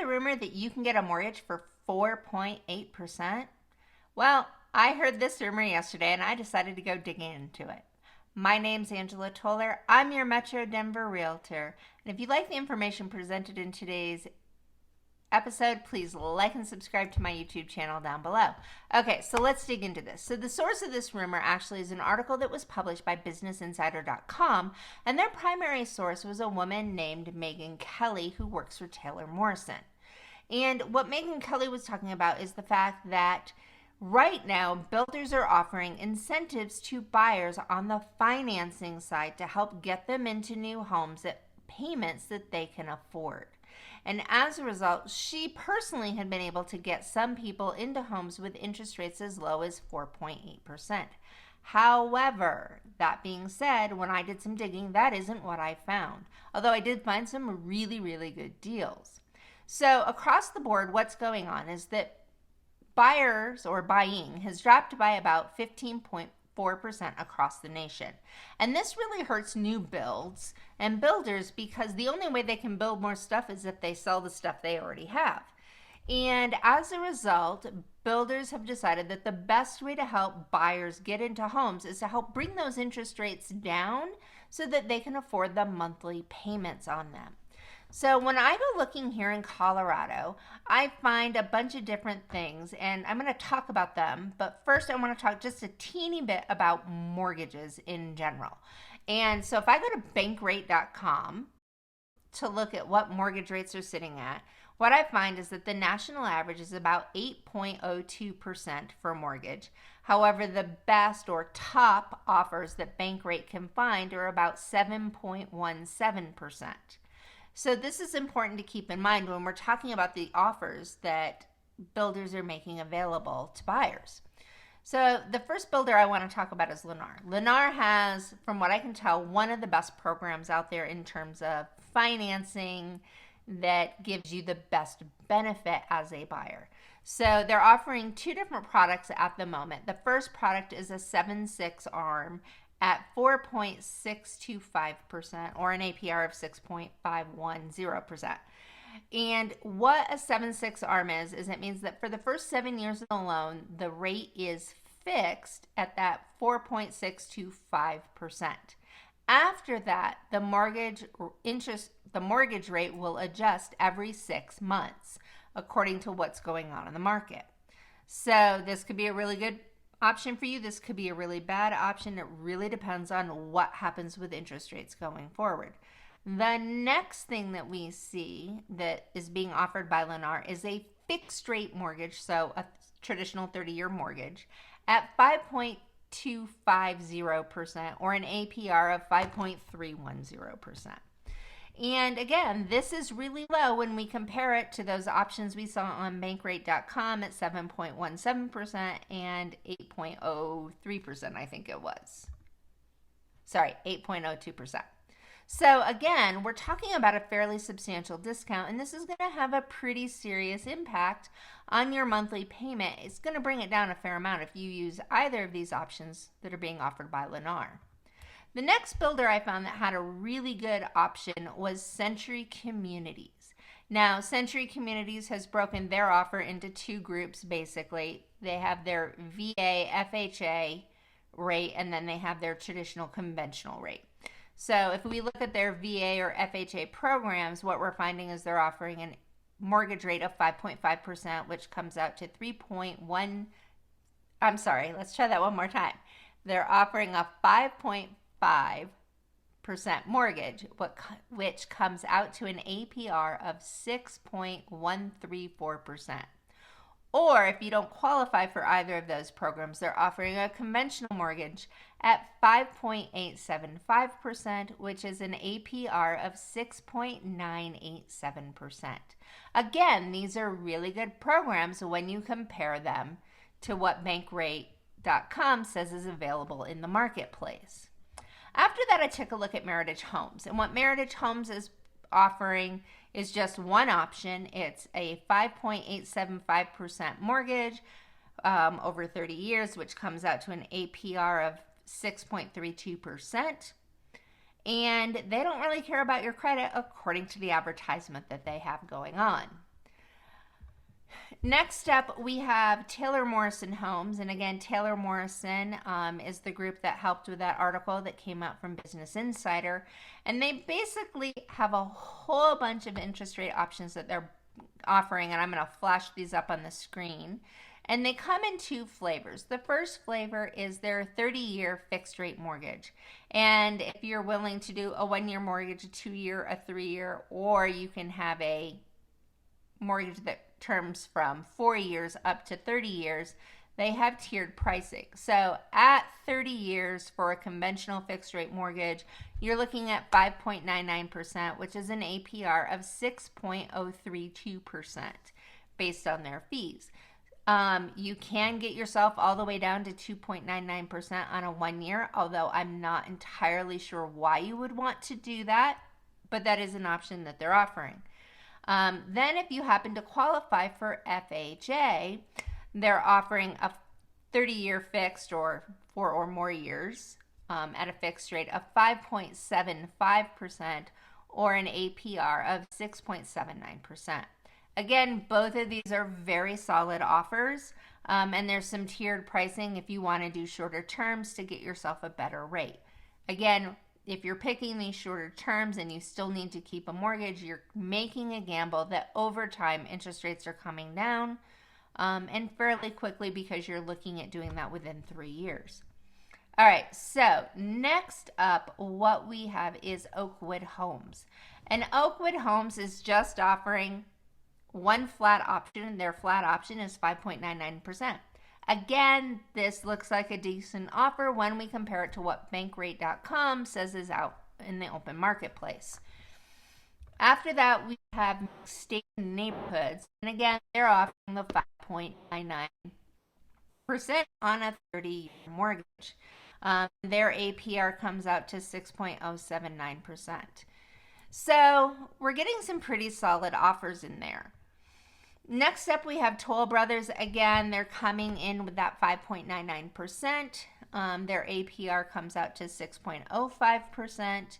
the rumor that you can get a mortgage for 4.8%? Well, I heard this rumor yesterday and I decided to go digging into it. My name's Angela Tolar. I'm your Metro Denver Realtor. And if you like the information presented in today's episode, please like and subscribe to my YouTube channel down below. Okay, so let's dig into this. So the source of this rumor actually is an article that was published by businessinsider.com, and their primary source was a woman named Megan Kelly who works for Taylor Morrison. And what Megan Kelly was talking about is the fact that right now, builders are offering incentives to buyers on the financing side to help get them into new homes at payments that they can afford. And as a result, she personally had been able to get some people into homes with interest rates as low as 4.8%. However, that being said, when I did some digging, that isn't what I found. Although I did find some really, really good deals. So across the board, what's going on is that buyers or buying has dropped by about 15.4% across the nation. And this really hurts new builds and builders because the only way they can build more stuff is if they sell the stuff they already have. And as a result, builders have decided that the best way to help buyers get into homes is to help bring those interest rates down so that they can afford the monthly payments on them. So when I go looking here in Colorado, I find a bunch of different things, and I'm going to talk about them. But first, I want to talk just a teeny bit about mortgages in general. And so if I go to bankrate.com to look at what mortgage rates are sitting at, what I find is that the national average is about 8.02% for a mortgage. However, the best or top offers that Bankrate can find are about 7.17%. So this is important to keep in mind when we're talking about the offers that builders are making available to buyers. So the first builder I want to talk about is Lennar. Lennar has, from what I can tell, one of the best programs out there in terms of financing that gives you the best benefit as a buyer. So they're offering two different products at the moment. The first product is a 7/6 ARM at 4.625% or an APR of 6.510%. And what a 7/6 ARM is it means that for the first 7 years of the loan, the rate is fixed at that 4.625%. After that, the mortgage rate will adjust every 6 months according to what's going on in the market. So this could be a really good option for you. This could be a really bad option. It really depends on what happens with interest rates going forward. The next thing that we see that is being offered by Lennar is a fixed rate mortgage, so a traditional 30-year mortgage at 5.250% or an APR of 5.310%. And again, this is really low when we compare it to those options we saw on bankrate.com at 7.17% and 8.03%, I think it was. Sorry, 8.02%. So again, we're talking about a fairly substantial discount, and this is going to have a pretty serious impact on your monthly payment. It's going to bring it down a fair amount if you use either of these options that are being offered by Lennar. The next builder I found that had a really good option was CenturyCommunities. Now, CenturyCommunities has broken their offer into two groups, basically. They have their VA, FHA rate, and then they have their traditional conventional rate. So if we look at their VA or FHA programs, what we're finding is they're offering a mortgage rate of 5.5%, which comes out to 3.1. I'm sorry, let's try that one more time. They're offering a 5.5% mortgage, which comes out to an APR of 6.134%. Or if you don't qualify for either of those programs, they're offering a conventional mortgage at 5.875%, which is an APR of 6.987%. Again, these are really good programs when you compare them to what bankrate.com says is available in the marketplace. After that, I took a look at Meritage Homes. And what Meritage Homes is offering is just one option. It's a 5.875% mortgage over 30 years, which comes out to an APR of 6.32%. And they don't really care about your credit according to the advertisement that they have going on. Next up, we have Taylor Morrison Homes. And again, Taylor Morrison is the group that helped with that article that came out from Business Insider. And they basically have a whole bunch of interest rate options that they're offering. And I'm going to flash these up on the screen. And they come in two flavors. The first flavor is their 30-year fixed rate mortgage. And if you're willing to do a 1-year mortgage, a 2-year, a 3-year, or you can have a mortgage that terms from 4 years up to 30 years, they have tiered pricing. So at 30 years for a conventional fixed rate mortgage, you're looking at 5.99%, which is an APR of 6.032% based on their fees. You can get yourself all the way down to 2.99% on a 1 year, although I'm not entirely sure why you would want to do that, but that is an option that they're offering. Then if you happen to qualify for FHA, they're offering a 30-year fixed or 4 or more years at a fixed rate of 5.75% or an APR of 6.79%. Again, both of these are very solid offers, and there's some tiered pricing if you want to do shorter terms to get yourself a better rate. Again, if you're picking these shorter terms and you still need to keep a mortgage, you're making a gamble that over time interest rates are coming down and fairly quickly because you're looking at doing that within 3 years. All right, so next up, what we have is Oakwood Homes. And Oakwood Homes is just offering one flat option. Their flat option is 5.99%. Again, this looks like a decent offer when we compare it to what bankrate.com says is out in the open marketplace. After that, we have mcstain neighborhoods. And again, they're offering the 5.99% on a 30-year mortgage. Their APR comes out to 6.079%. So we're getting some pretty solid offers in there. Next up, we have Tollbrothers. Again, they're coming in with that 5.99%. Their APR comes out to 6.05%.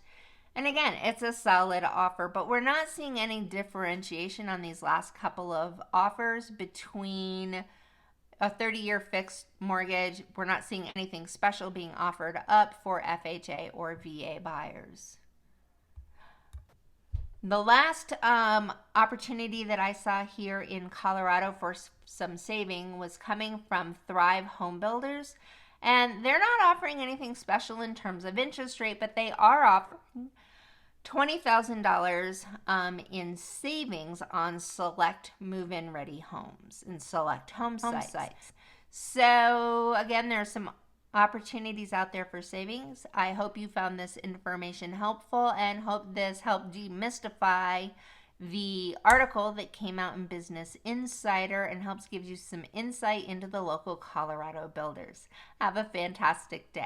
And again, it's a solid offer, but we're not seeing any differentiation on these last couple of offers between a 30-year fixed mortgage. We're not seeing anything special being offered up for FHA or VA buyers. The last opportunity that I saw here in Colorado for some saving was coming from Thrivehomebuilders. And they're not offering anything special in terms of interest rate, but they are offering $20,000 in savings on select move-in ready homes and select home sites. So again, there's some opportunities out there for savings. I hope you found this information helpful and hope this helped demystify the article that came out in Business Insider and helps give you some insight into the local Colorado builders. Have a fantastic day.